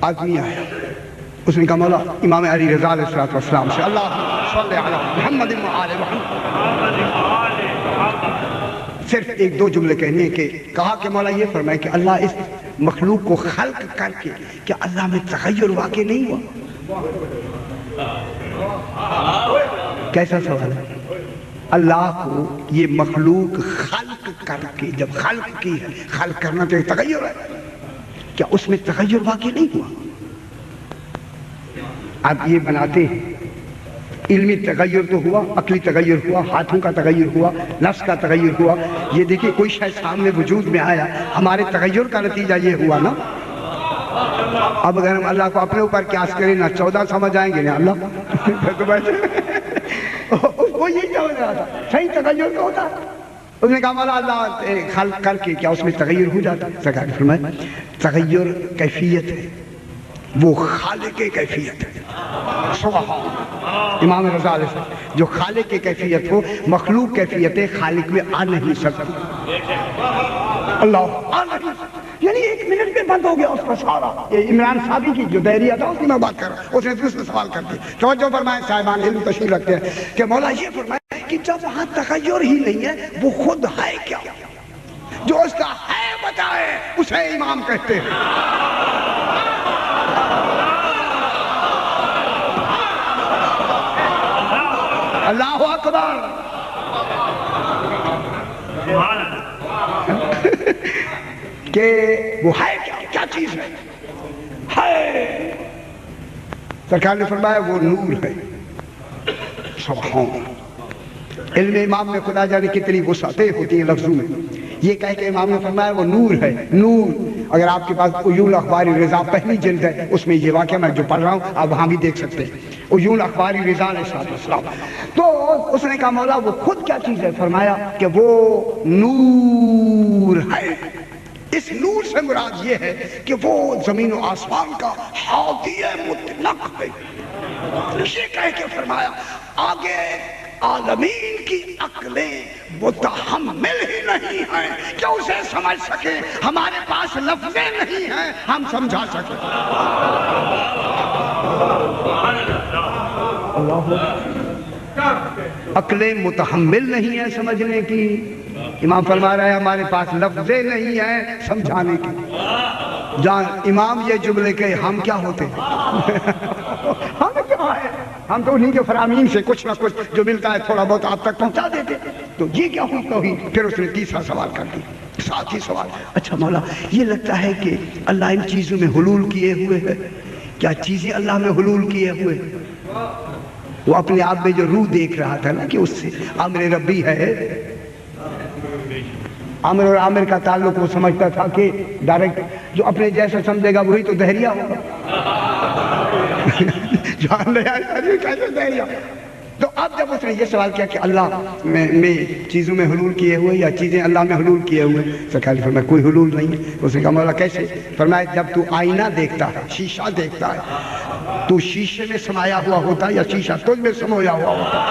آدمی آیا، اس نے کہا مولا امام علی رضا علیہ السلام سے اللہ صلی علی محمد و آل محمد، صرف ایک دو جملے کہنے کے کہا کہ مولا یہ فرمائے کہ اللہ اس مخلوق کو خلق کر کے کیا اللہ میں تغیر واقع نہیں ہوا؟ کیسا سوال ہے؟ اللہ کو یہ مخلوق خلق کر کے، جب خلق کی ہے، خلق کرنا تو ایک تغیر ہے، کیا اس میں تغیر واقع نہیں ہوا؟ آپ یہ بناتے ہیں علمی تغیر تو ہوا، عقلی تغیر ہوا، ہاتھوں کا تغیر ہوا، نفس کا تغیر ہوا، یہ دیکھیں کوئی شے سامنے وجود میں آیا، ہمارے تغیر کا نتیجہ یہ ہوا نا۔ اب اگر ہم اللہ کو اپنے اوپر قیاس کریں نہ 14 سمجھ آئیں گے نا اللہ وہ یہی سمجھ رہا تھا، صحیح تغیر تو ہوتا ہے۔ اس نے کہا مولا اللہ خلق کر کے کیا اس میں تغیر ہو جاتا ہے؟ سرکار نے فرمایا تغیر کیفیت ہے، وہ خالق کی کیفیت ہے۔ سبحان امام رضا علیہ السلام، جو خالق کی کیفیت ہو، مخلوق کیفیت خالق میں آ نہیں سکتی۔ اللہ آ نہیں سکتی، یعنی ایک منٹ میں بند ہو گیا اس کا سارا۔ یہ عمران صاحبی کی جو دائریہ تھا اس کی میں بات کر رہا ہوں، اس نے دوسرے سوال کر دی۔ توجہ فرمائیں صاحبان علم تشریف رکھتے ہیں کہ مولا یہ فرمائے کہ جب وہاں تغیر ہی نہیں ہے، وہ خود ہے کیا؟ جو اس کا ہے بتائے اسے امام کہتے ہیں۔ اللہ اکبر۔ کہ وہ ہے کیا؟ کیا چیز ہے؟ سرکار نے فرمایا وہ نور ہے۔ سبحان علم امام میں خدا جانے کتنی وسعتیں ہوتی ہیں لفظوں میں۔ یہ کہہ کے امام نے فرمایا وہ نور ہے۔ نور، اگر آپ کے پاس عیون اخبار رضا پہلی جلد ہے، اس میں یہ واقعہ میں جو پڑھ رہا ہوں آپ وہاں بھی دیکھ سکتے ہیں، عیون اخبار رضا علیہ السلام۔ تو اس نے کہا مولا وہ خود کیا چیز ہے؟ فرمایا کہ وہ نور ہے۔ اس نور سے مراد یہ ہے کہ وہ زمین و آسمان کا حاوی مطلق ہے۔ یہ کہہ کے فرمایا آگے عالمین کی عقلیں متحمل ہی نہیں ہیں کہ اسے سمجھ سکے، ہمارے پاس لفظیں نہیں ہیں ہم سمجھا سکیں۔ عقلیں متحمل نہیں ہیں سمجھنے کی، امام فرما رہا ہے ہمارے پاس لفظیں نہیں ہیں سمجھانے کی۔ جان امام یہ جملے کہ ہم کیا ہوتے ہیں؟ ہم کیا ہے؟ ہم تو انہیں کے فرامین سے کچھ نہ کچھ جو ملتا ہے تھوڑا بہت آپ تک پہنچا دیتے۔ تو یہ کیا ہوئی توحید؟ پھر اس نے تیسرا سوال کر دیا، ساتھ ہی سوال، اچھا مولا یہ لگتا ہے کہ اللہ ان چیزوں میں حلول کیے ہوئے ہے، کیا چیزیں اللہ میں حلول کیے ہوئے؟ وہ اپنے آپ میں جو روح دیکھ رہا تھا نا کہ اس سے امر ربی ہے، عامر اور عامر کا تعلق وہ سمجھتا تھا کہ ڈائریکٹ جو اپنے جیسا سمجھے گا وہی تو دہریہ ہوگا۔ تو اب جب اس نے یہ سوال کیا کہ اللہ میں چیزوں میں حلول کیے ہوئے یا چیزیں اللہ میں حلول کیے ہوئے، سرکار نے فرمایا کوئی حلول نہیں ہے۔ اس نے کہا مولا کیسے؟ فرمایا جب تو آئینہ دیکھتا ہے، شیشہ دیکھتا ہے، تو شیشے میں سمایا ہوا ہوتا ہے یا شیشہ تجھ میں سمویا ہوا ہوتا ہے؟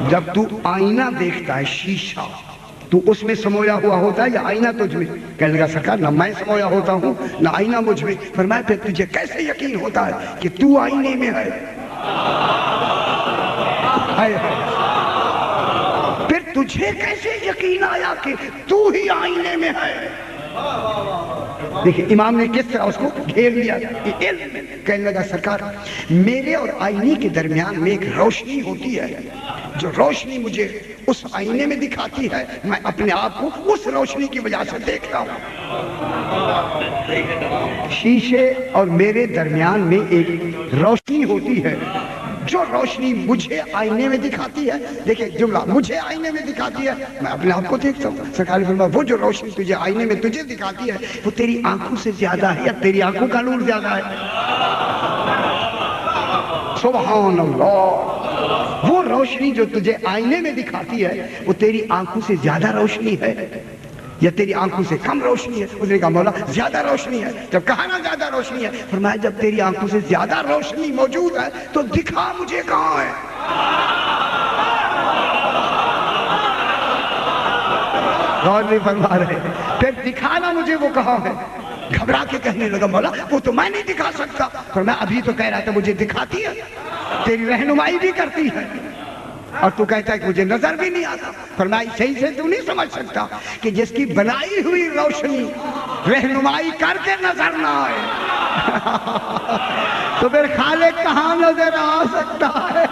جب تو آئینہ دیکھتا ہے شیشہ تو اس میں سمویا ہوا ہوتا ہے یا آئینہ تجھ میں؟ کہنے لگا سرکار نہ میں سمویا ہوتا ہوں نہ آئینہ مجھ میں۔ فرمایا پھر تجھے کیسے یقین ہوتا ہے کہ تو آئینے میں ہے؟ پھر تجھے کیسے یقین آیا کہ تو ہی آئینے میں ہے؟ دیکھیں امام نے کس طرح اس کو گھیر لیا علم میں۔ کہنے لگا سرکار میرے اور آئینے کے درمیان میں ایک روشنی ہوتی ہے، جو روشنی مجھے اس آئینے میں دکھاتی ہے، میں اپنے آپ کو اس روشنی کی وجہ سے دیکھتا ہوں۔ شیشے اور میرے درمیان میں ایک روشنی ہوتی ہے، جو روشنی مجھے آئینے میں دکھاتی ہے۔ دیکھیں جملہ مجھے آئینے میں دکھاتی ہے، میں اپنے آپ کو دیکھتا ہوں۔ سرکار نے فرمایا وہ جو روشنی تجھے آئینے میں تجھے دکھاتی ہے وہ تیری آنکھوں سے زیادہ ہے یا تیری آنکھوں کا نور زیادہ ہے؟ سبحان اللہ۔ وہ روشنی جو تجھے آئینے میں دکھاتی ہے وہ تیری آنکھوں سے زیادہ روشنی ہے یا تیری آنکھوں سے کم روشنی ہے؟ اس نے کہا مولا زیادہ روشنی ہے۔ جب کہا نا زیادہ روشنی ہے، فرمایا جب تیری آنکھوں سے زیادہ روشنی موجود ہے تو دکھا مجھے کہاں ہے؟ غور نہیں فرما رہے۔ پھر دکھانا مجھے وہ کہاں ہے. گھبرا کے کہنے لگا مولا وہ تو میں نہیں دکھا سکتا. فرمایا ابھی تو کہہ رہا تھا مجھے دکھاتی ہے, تیری رہنمائی بھی کرتی ہے, اور تو کہتا ہے کہ مجھے نظر بھی نہیں آتا. فرمایا صحیح سے تو نہیں سمجھ سکتا کہ جس کی بنائی ہوئی روشنی رہنمائی کر کے نظر نہ آئے تو پھر خالق کہاں نظر آ سکتا ہے.